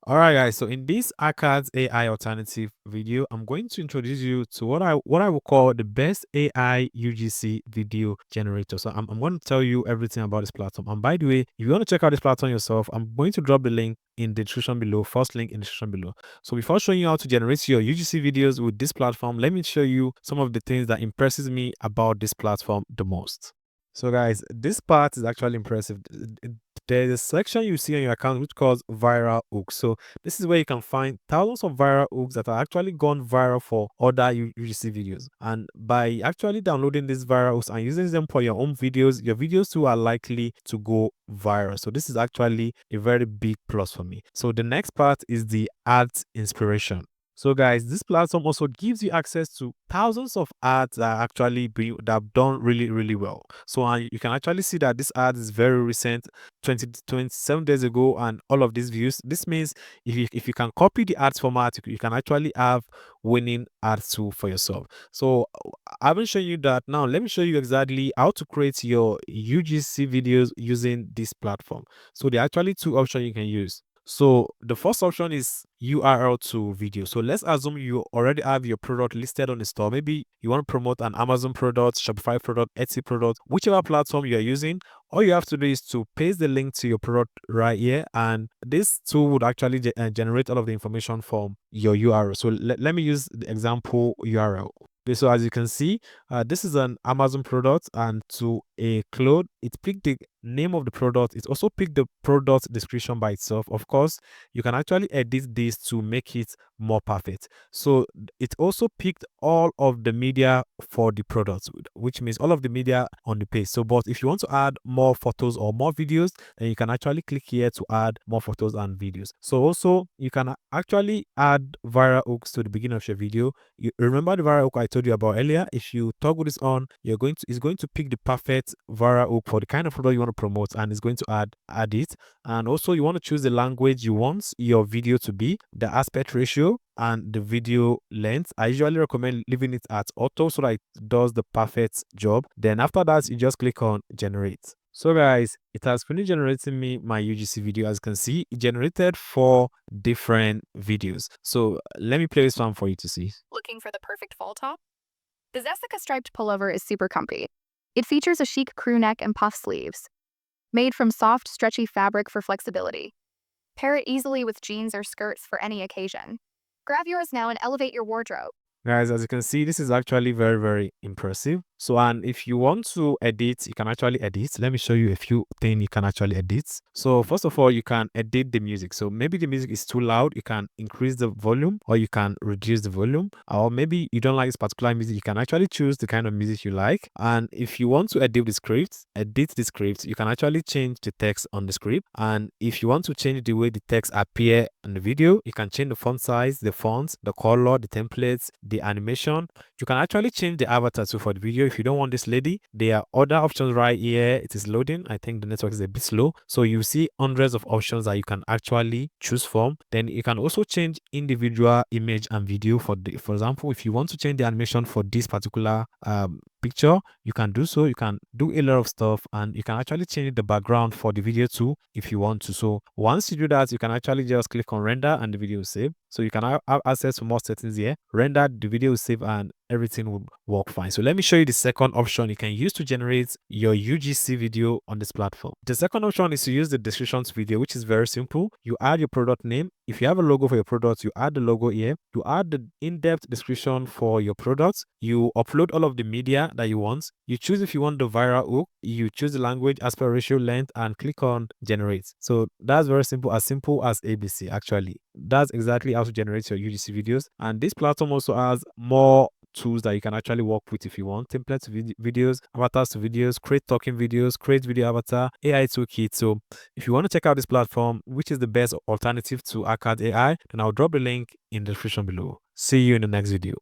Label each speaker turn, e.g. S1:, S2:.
S1: All right, guys. So in this ACADS AI alternative video, I'm going to introduce you to what I will call the best AI UGC video generator. So I'm going to tell you everything about this platform. And by the way, if you want to check out this platform yourself, I'm going to drop the link in the description below. First link in the description below. So before showing you how to generate your UGC videos with this platform, let me show you some of the things that impresses me about this platform the most. So guys, this part is actually impressive. There's a section you see on your account which calls viral hooks. So this is where you can find thousands of viral hooks that are actually gone viral for other UGC videos. And by actually downloading these viral hooks and using them for your own videos, your videos too are likely to go viral. So this is actually a very big plus for me. So the next part is the ads inspiration. So guys, this platform also gives you access to thousands of ads that that have done really well. So you can actually see that this ad is very recent, 27 days ago, and all of these views. This means if you can copy the ads format, you can actually have winning ads too for yourself. So I haven't shown you that. Now let me show you exactly how to create your UGC videos using this platform. So there are actually two options you can use. So the first option is URL to video. So let's assume you already have your product listed on the store. Maybe you want to promote an Amazon product, Shopify product, Etsy product, whichever platform you are using. All you have to do is to paste the link to your product right here, and this tool would actually generate all of the information from your URL. So let me use the example URL. Okay, so as you can see, this is an Amazon product, and to a cloth, it picked the name of the product. It also picked the product description by itself. Of course, you can actually edit this to make it more perfect. So it also picked all of the media for the product, which means all of the media on the page. So but if you want to add more photos or more videos, then you can actually click here to add more photos and videos. So also you can actually add viral hooks to the beginning of your video. You remember the viral hook I told you about earlier? If you toggle this on, it's going to pick the perfect viral hook for the kind of product you want to promote, and it's going to add it. And also you want to choose the language you want your video to be, the aspect ratio, and the video length. I usually recommend leaving it at auto so that it does the perfect job. Then after that, you just click on generate. So guys, it has finished generating me my UGC video. As you can see, it generated 4 different videos. So let me play this one for you to see.
S2: Looking for the perfect fall top? The Zessica striped pullover is super comfy. It features a chic crew neck and puff sleeves, made from soft, stretchy fabric for flexibility. Pair it easily with jeans or skirts for any occasion. Grab yours now and elevate your wardrobe.
S1: Guys, as you can see, this is actually very impressive. So, and if you want to edit, you can actually edit. Let me show you a few things you can actually edit. So first of all, you can edit the music. So maybe the music is too loud, you can increase the volume, or you can reduce the volume. Or maybe you don't like this particular music, you can actually choose the kind of music you like. And if you want to edit the script, you can actually change the text on the script. And if you want to change the way the text appear in the video, you can change the font size, the fonts, the color, the templates, the animation. You can actually change the avatar too for the video. If you don't want this lady, there are other options right here. It is loading. I think the network is a bit slow, so you see hundreds of options that you can actually choose from. Then you can also change individual image and video. For example, if you want to change the animation for this particular picture, you can do so. You can do a lot of stuff, and you can actually change the background for the video too if you want to. So once you do that, you can actually just click on render and the video will save. So you can have access to more settings here. Render, the video will save, and everything will work fine. So let me show you the second option you can use to generate your UGC video on this platform. The second option is to use the descriptions video, which is very simple. You add your product name. If you have a logo for your product, you add the logo here. You add the in-depth description for your product. You upload all of the media that you want. You choose if you want the viral hook. You choose the language, aspect ratio, length, and click on generate. So that's very simple as ABC actually. That's exactly how to generate your UGC videos. And this platform also has more tools that you can actually work with if you want. Templates to videos, avatars to videos, create talking videos, create video avatar, AI toolkit. So if you want to check out this platform, which is the best alternative to ACAD AI, then I'll drop the link in the description below. See you in the next video.